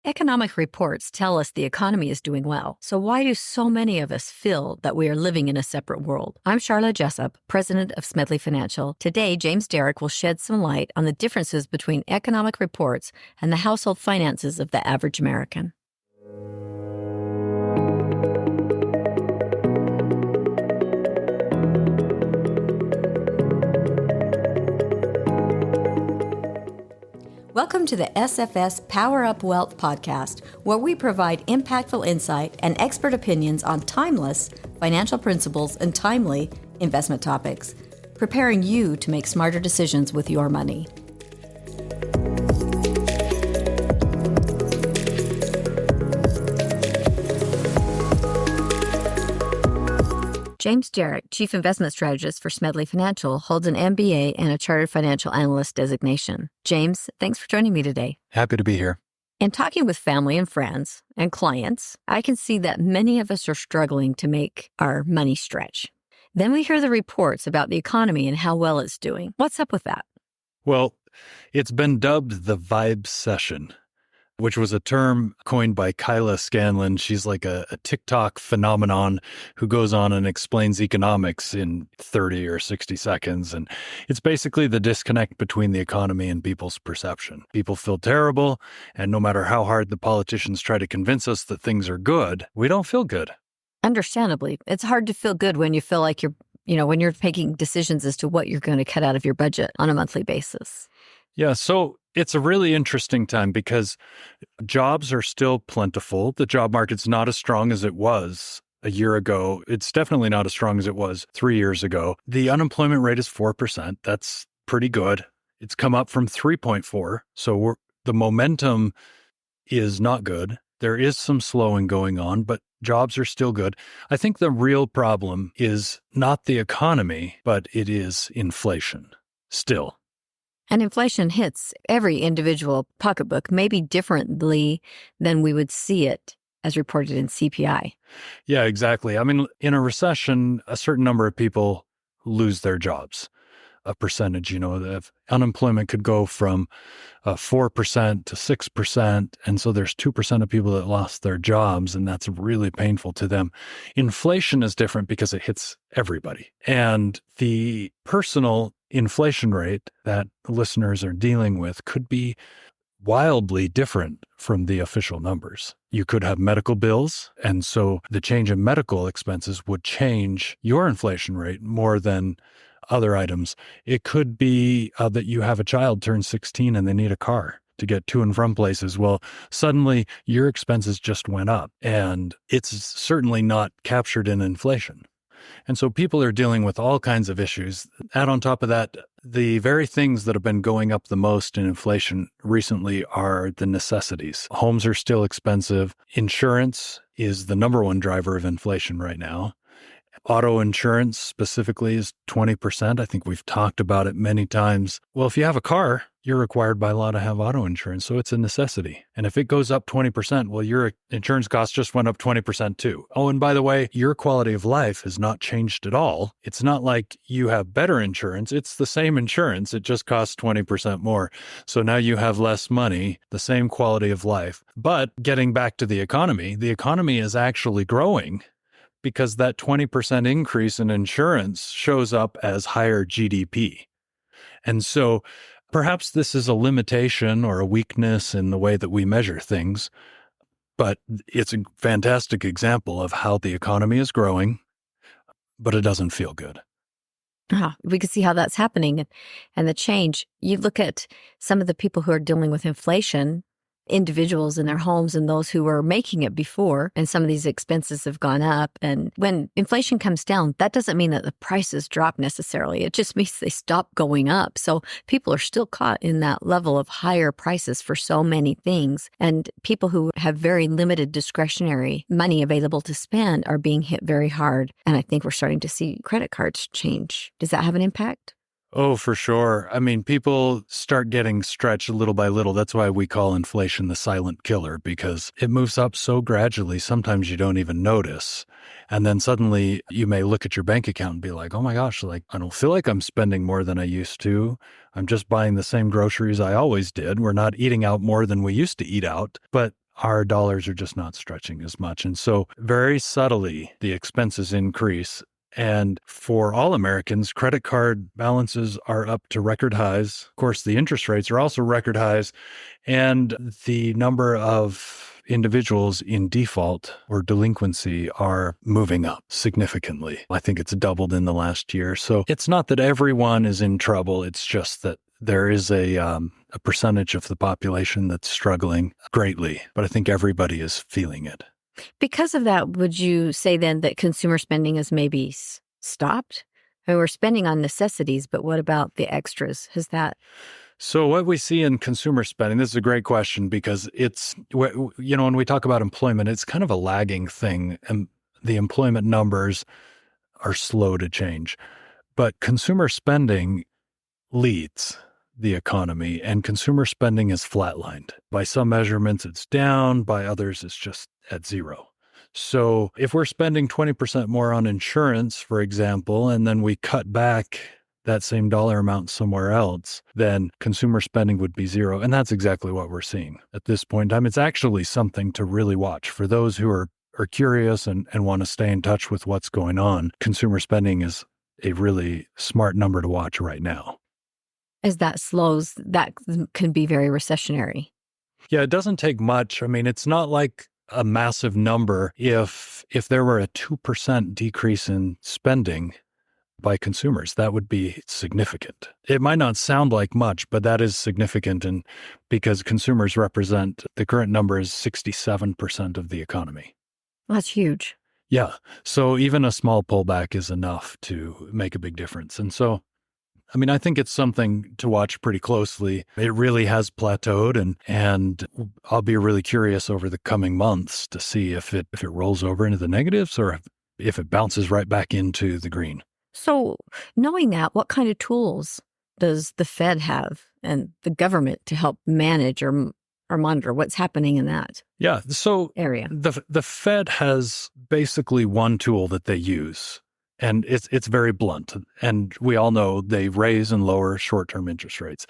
Economic reports tell us the economy is doing well. So why do so many of us feel that we are living in a separate world? I'm Sharla Jessop, president of Smedley Financial. Today, Derrick will shed some light on the differences between economic reports and the household finances of the average American. Welcome to the SFS Power Up Wealth podcast, where we provide impactful insight and expert opinions on timeless financial principles and timely investment topics, preparing you to make smarter decisions with your money. Derrick, Chief Investment Strategist for Smedley Financial, holds an MBA and a Chartered Financial Analyst designation. James, thanks for joining me today. Happy to be here. In talking with family and friends and clients, I can see that many of us are struggling to make our money stretch. Then we hear the reports about the economy and how well it's doing. What's up with that? Well, it's been dubbed the Vibecession, which was a term coined by Kyla Scanlon. She's like a TikTok phenomenon who goes on and explains economics in 30 or 60 seconds. And it's basically the disconnect between the economy and people's perception. People feel terrible, and no matter how hard the politicians try to convince us that things are good, we don't feel good. Understandably, it's hard to feel good when you feel like when you're making decisions as to what you're going to cut out of your budget on a monthly basis. Yeah, so it's a really interesting time because jobs are still plentiful. The job market's not as strong as it was a year ago. It's definitely not as strong as it was 3 years ago. The unemployment rate is 4%. That's pretty good. It's come up from 3.4. So the momentum is not good. There is some slowing going on, but jobs are still good. I think the real problem is not the economy, but it is inflation still. And inflation hits every individual pocketbook, maybe differently than we would see it as reported in CPI. Yeah, exactly. I mean, in a recession, a certain number of people lose their jobs. A percentage, the unemployment could go from 4% to 6%. And so there's 2% of people that lost their jobs, and that's really painful to them. Inflation is different because it hits everybody. And the personal inflation rate that listeners are dealing with could be wildly different from the official numbers. You could have medical bills, and so the change in medical expenses would change your inflation rate more than other items. It could be that you have a child turn 16 and they need a car to get to and from places. Well, suddenly your expenses just went up, and it's certainly not captured in inflation. And so people are dealing with all kinds of issues. Add on top of that, the very things that have been going up the most in inflation recently are the necessities. Homes are still expensive. Insurance is the number one driver of inflation right now. Auto insurance specifically is 20%. I think we've talked about it many times. Well, if you have a car, you're required by law to have auto insurance, so it's a necessity. And if it goes up 20%, well, your insurance costs just went up 20% too. Oh, and by the way, your quality of life has not changed at all. It's not like you have better insurance. It's the same insurance. It just costs 20% more. So now you have less money, the same quality of life. But getting back to the economy is actually growing, because that 20% increase in insurance shows up as higher GDP. And so perhaps this is a limitation or a weakness in the way that we measure things, but it's a fantastic example of how the economy is growing, but it doesn't feel good. We can see how that's happening and the change. You look at some of the people who are dealing with inflation, individuals in their homes and those who were making it before, and some of these expenses have gone up. And when inflation comes down, that doesn't mean that the prices drop necessarily. It just means they stop going up. So people are still caught in that level of higher prices for so many things. And people who have very limited discretionary money available to spend are being hit very hard. And I think we're starting to see credit cards change. Does that have an impact? Oh, for sure. I mean, people start getting stretched little by little. That's why we call inflation the silent killer, because it moves up so gradually, sometimes you don't even notice. And then suddenly you may look at your bank account and be like, oh my gosh, I don't feel like I'm spending more than I used to. I'm just buying the same groceries I always did. We're not eating out more than we used to eat out. But our dollars are just not stretching as much. And so very subtly, the expenses increase. And for all Americans, credit card balances are up to record highs. Of course, the interest rates are also record highs. And the number of individuals in default or delinquency are moving up significantly. I think it's doubled in the last year. So it's not that everyone is in trouble. It's just that there is a percentage of the population that's struggling greatly. But I think everybody is feeling it. Because of that, would you say then that consumer spending has maybe stopped? I mean, we're spending on necessities, but what about the extras? Has that... So what we see in consumer spending, this is a great question because it's, when we talk about employment, it's kind of a lagging thing, and the employment numbers are slow to change. But consumer spending leads the economy, and consumer spending is flatlined. By some measurements, it's down. By others, it's just at zero. So if we're spending 20% more on insurance, for example, and then we cut back that same dollar amount somewhere else, then consumer spending would be zero. And that's exactly what we're seeing at this point in time. It's actually something to really watch for those who are curious and want to stay in touch with what's going on. Consumer spending is a really smart number to watch right now. As that slows, that can be very recessionary. Yeah, it doesn't take much. I mean, it's not like a massive number. If there were a 2% decrease in spending by consumers, that would be significant. It might not sound like much, but that is significant. And because consumers represent, the current number is 67% of the economy. That's huge. Yeah. So even a small pullback is enough to make a big difference. And so, I mean, I think it's something to watch pretty closely. It really has plateaued, and I'll be really curious over the coming months to see if it rolls over into the negatives or if it bounces right back into the green. So knowing that, what kind of tools does the Fed have and the government to help manage or monitor what's happening in that area? The Fed has basically one tool that they use, and it's very blunt. And we all know they raise and lower short-term interest rates.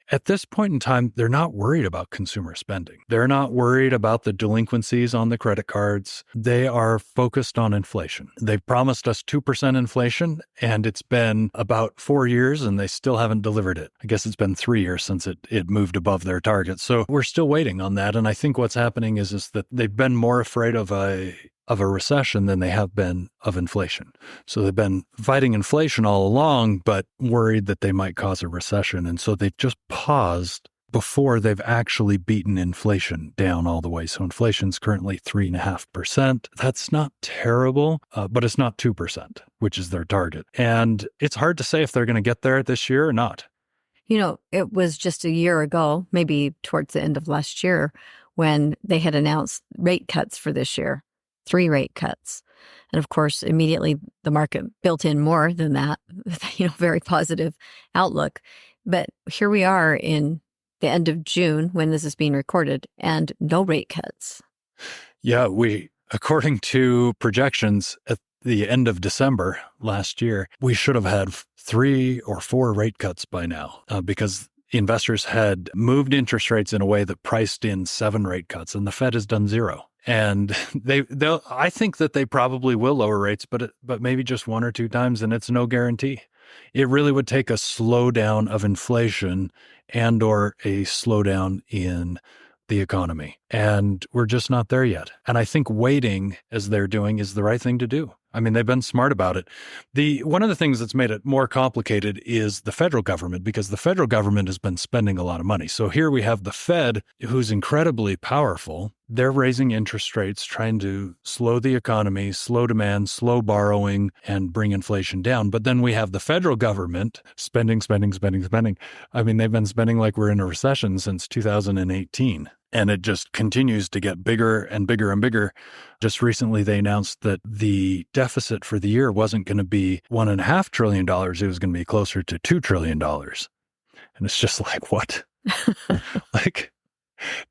At this point in time, they're not worried about consumer spending. They're not worried about the delinquencies on the credit cards. They are focused on inflation. They've promised us 2% inflation, and it's been about 4 years, and they still haven't delivered it. I guess it's been 3 years since it moved above their target. So we're still waiting on that. And I think what's happening is that they've been more afraid of a recession than they have been of inflation. So they've been fighting inflation all along, but worried that they might cause a recession. And so they've just paused before they've actually beaten inflation down all the way. So inflation's currently 3.5%. That's not terrible, but it's not 2%, which is their target. And it's hard to say if they're going to get there this year or not. You know, it was just a year ago, maybe towards the end of last year, when they had announced rate cuts for this year. 3 rate cuts. And of course, immediately the market built in more than that, very positive outlook. But here we are in the end of June when this is being recorded and no rate cuts. Yeah, according to projections at the end of December last year, we should have had 3 or 4 rate cuts by now because investors had moved interest rates in a way that priced in 7 rate cuts, and the Fed has done 0. And I think that they probably will lower rates, but maybe just 1 or 2 times, and it's no guarantee. It really would take a slowdown of inflation and or a slowdown in the economy. And we're just not there yet. And I think waiting, as they're doing, is the right thing to do. I mean, they've been smart about it. One of the things that's made it more complicated is the federal government, because the federal government has been spending a lot of money. So here we have the Fed, who's incredibly powerful. They're raising interest rates, trying to slow the economy, slow demand, slow borrowing, and bring inflation down. But then we have the federal government spending. I mean, they've been spending like we're in a recession since 2018. And it just continues to get bigger and bigger and bigger. Just recently, they announced that the deficit for the year wasn't going to be $1.5 trillion. It was going to be closer to $2 trillion. And it's just like, what? Like,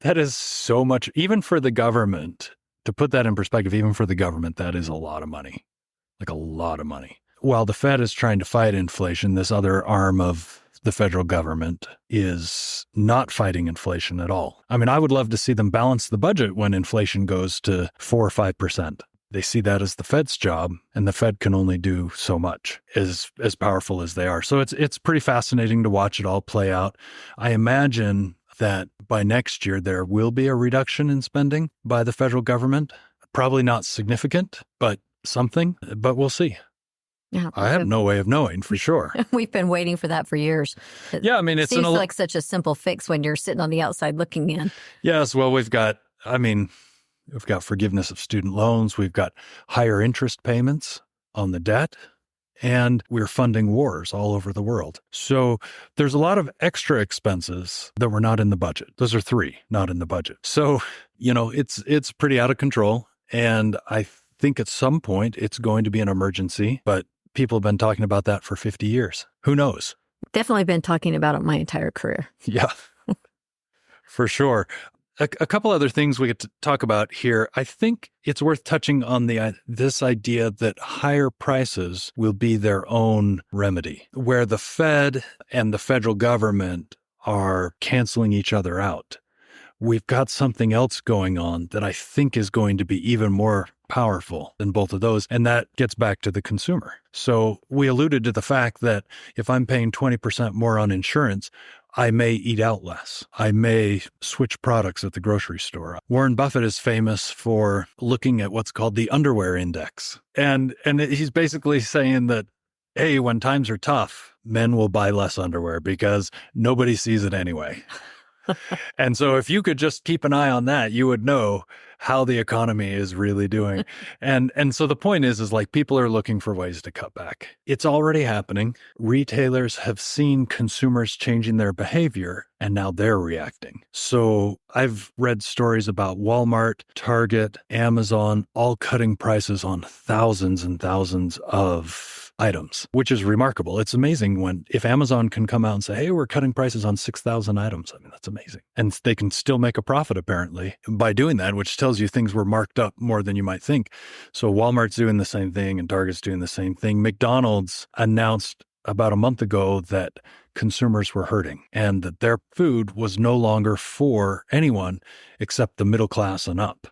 that is so much. Even for the government, to put that in perspective, even for the government, that is a lot of money. Like a lot of money. While the Fed is trying to fight inflation, this other arm of the federal government is not fighting inflation at all. I mean, I would love to see them balance the budget when inflation goes to 4 or 5%. They see that as the Fed's job, and the Fed can only do so much, as powerful as they are. So it's pretty fascinating to watch it all play out. I imagine that by next year, there will be a reduction in spending by the federal government. Probably not significant, but something, but we'll see. Yeah, I have no way of knowing for sure. We've been waiting for that for years. Yeah, I mean, it seems like such a simple fix when you're sitting on the outside looking in. Yes, well, we've got forgiveness of student loans. We've got higher interest payments on the debt, and we're funding wars all over the world. So there's a lot of extra expenses that were not in the budget. Those are 3 not in the budget. So, it's pretty out of control. And I think at some point it's going to be an emergency, but people have been talking about that for 50 years. Who knows? Definitely been talking about it my entire career. Yeah, for sure. A couple other things we get to talk about here. I think it's worth touching on this idea that higher prices will be their own remedy, where the Fed and the federal government are canceling each other out. We've got something else going on that I think is going to be even more powerful than both of those, and that gets back to the consumer. So we alluded to the fact that if I'm paying 20% more on insurance, I may eat out less. I may switch products at the grocery store. Warren Buffett is famous for looking at what's called the underwear index. And he's basically saying that, hey, when times are tough, men will buy less underwear because nobody sees it anyway. And so if you could just keep an eye on that, you would know how the economy is really doing. And so the point is like people are looking for ways to cut back. It's already happening. Retailers have seen consumers changing their behavior, and now they're reacting. So I've read stories about Walmart, Target, Amazon, all cutting prices on thousands and thousands of items, which is remarkable. It's amazing if Amazon can come out and say, hey, we're cutting prices on 6,000 items. I mean, that's amazing. And they can still make a profit, apparently, by doing that, which tells you things were marked up more than you might think. So Walmart's doing the same thing and Target's doing the same thing. McDonald's announced about a month ago that consumers were hurting and that their food was no longer for anyone except the middle class and up.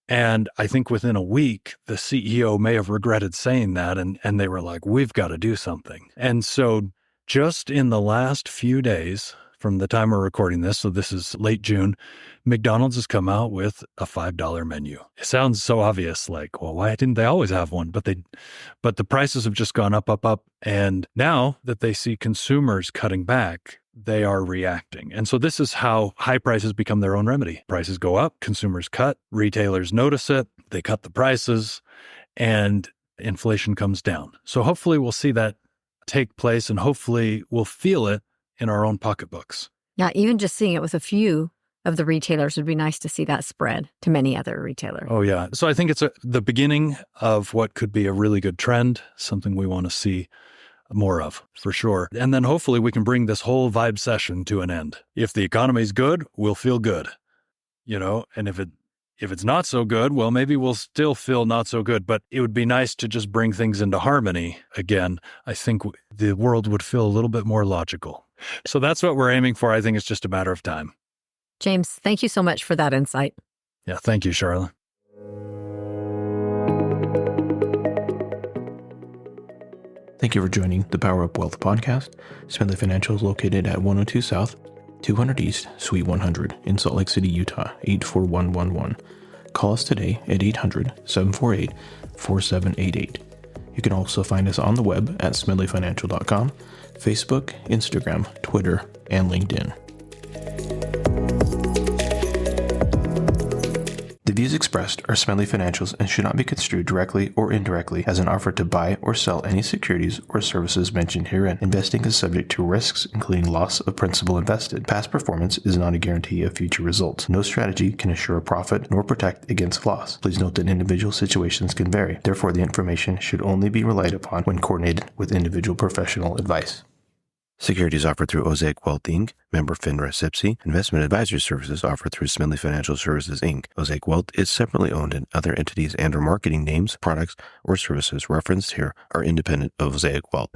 And I think within a week, the CEO may have regretted saying that, and they were like, we've got to do something. And so just in the last few days from the time we're recording this, so this is late June, McDonald's has come out with a $5 menu. It sounds so obvious, like, well, why didn't they always have one? But the prices have just gone up. And now that they see consumers cutting back, they are reacting. And so this is how high prices become their own remedy. Prices go up, consumers cut, retailers notice it, they cut the prices, and inflation comes down. So hopefully we'll see that take place, and hopefully we'll feel it in our own pocketbooks. Yeah, even just seeing it with a few of the retailers would be nice to see that spread to many other retailers. Oh, yeah. So I think it's the beginning of what could be a really good trend, something we want to see more of, for sure. And then hopefully we can bring this whole Vibecession to an end. If the economy's good, we'll feel good, and if it's not so good, well, maybe we'll still feel not so good, but it would be nice to just bring things into harmony again. I think the world would feel a little bit more logical. So that's what we're aiming for. I think it's just a matter of time. James, thank you so much for that insight. Yeah, thank you, Sharla. Thank you for joining the Power Up Wealth podcast. Smedley Financial is located at 102 South, 200 East, Suite 100 in Salt Lake City, Utah, 84111. Call us today at 800-748-4788. You can also find us on the web at smedleyfinancial.com, Facebook, Instagram, Twitter, and LinkedIn. The views expressed are Smedley Financial's and should not be construed directly or indirectly as an offer to buy or sell any securities or services mentioned herein. Investing is subject to risks, including loss of principal invested. Past performance is not a guarantee of future results. No strategy can assure a profit nor protect against loss. Please note that individual situations can vary. Therefore, the information should only be relied upon when coordinated with individual professional advice. Securities offered through Osaic Wealth, Inc., member FINRA SIPC. Investment advisory services offered through Smedley Financial Services, Inc. Osaic Wealth is separately owned, and other entities and or marketing names, products, or services referenced here are independent of Osaic Wealth.